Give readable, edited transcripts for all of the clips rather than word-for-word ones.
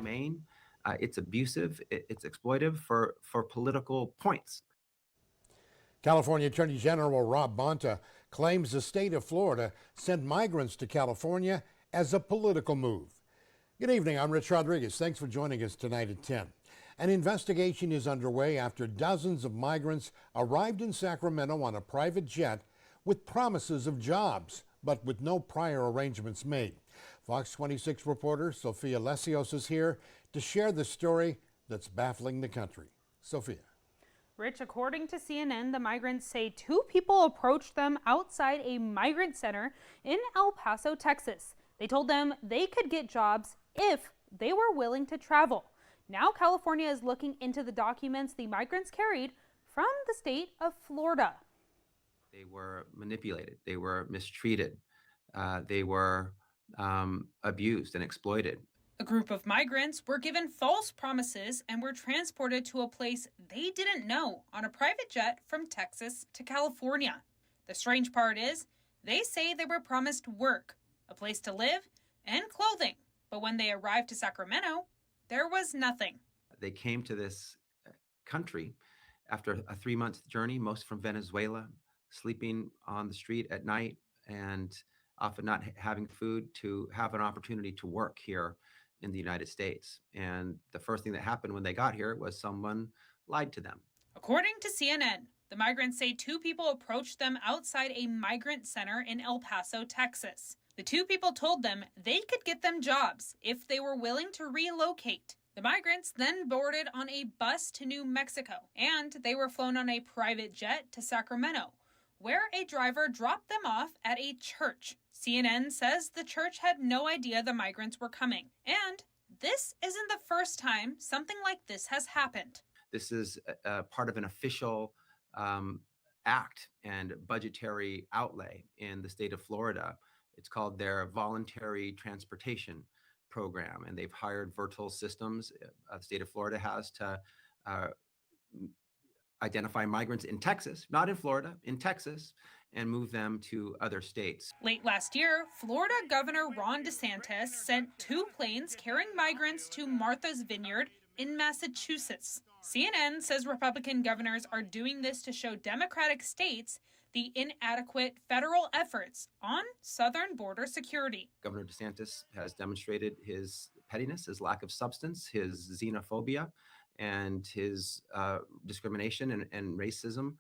inhumane, it's abusive, it's exploitive for political points. California Attorney General Rob Bonta claims the state of Florida sent migrants to California as a political move. Good evening, I'm Rich Rodriguez. Thanks for joining us tonight at 10. An investigation is underway after dozens of migrants arrived in Sacramento on a private jet with promises of jobs, but with no prior arrangements made. Fox 26 reporter Sophia Lesios is here to share the story that's baffling the country. Sophia. Rich, according to CNN, the migrants say two people approached them outside a migrant center in El Paso, Texas. They told them they could get jobs if they were willing to travel. Now California is looking into the documents the migrants carried from the state of Florida. They were manipulated. They were mistreated. They were abused and exploited. A group of migrants were given false promises and were transported to a place they didn't know on a private jet from Texas to California. The strange part is, they say they were promised work, a place to live, and clothing. But when they arrived to Sacramento, there was nothing. They came to this country after a 3-month journey, most from Venezuela, sleeping on the street at night and often not having food, to have an opportunity to work here in the United States. And the first thing that happened when they got here was someone lied to them. According to CNN, the migrants say two people approached them outside a migrant center in El Paso, Texas. The two people told them they could get them jobs if they were willing to relocate. The migrants then boarded on a bus to New Mexico, and they were flown on a private jet to Sacramento, where a driver dropped them off at a church. CNN says the church had no idea the migrants were coming. And this isn't the first time something like this has happened. This is part of an official act and budgetary outlay in the state of Florida. It's called their Voluntary Transportation Program, and they've hired virtual systems the state of Florida has to identify migrants in Texas, not in Florida, in Texas, and move them to other states. Late last year, Florida Governor Ron DeSantis sent 2 planes carrying migrants to Martha's Vineyard in Massachusetts. CNN says Republican governors are doing this to show Democratic states the inadequate federal efforts on southern border security. Governor DeSantis has demonstrated his pettiness, his lack of substance, his xenophobia, and his discrimination and racism,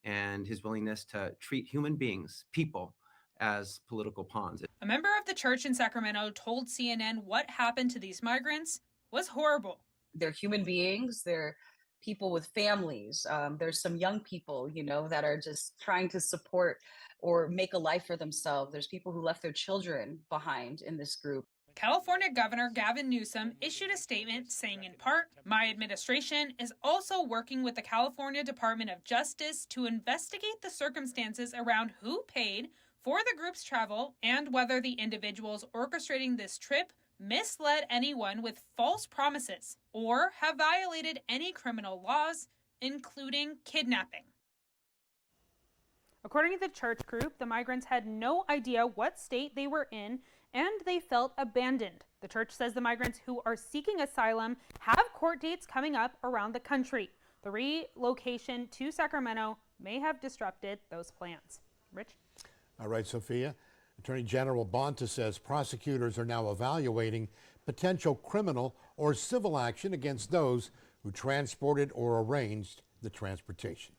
and his willingness to treat human beings, people, as political pawns. A member of the church in Sacramento told CNN what happened to these migrants was horrible. They're human beings. They're people with families. There's some young people, that are just trying to support or make a life for themselves. There's people who left their children behind in this group. California Governor Gavin Newsom issued a statement saying, in part, "My administration is also working with the California Department of Justice to investigate the circumstances around who paid for the group's travel and whether the individuals orchestrating this trip misled anyone with false promises or have violated any criminal laws, including kidnapping." According to the church group, the migrants had no idea what state they were in, and they felt abandoned. The church says the migrants who are seeking asylum have court dates coming up around the country. The relocation to Sacramento may have disrupted those plans. Rich? All right, Sophia. Attorney General Bonta says prosecutors are now evaluating potential criminal or civil action against those who transported or arranged the transportation.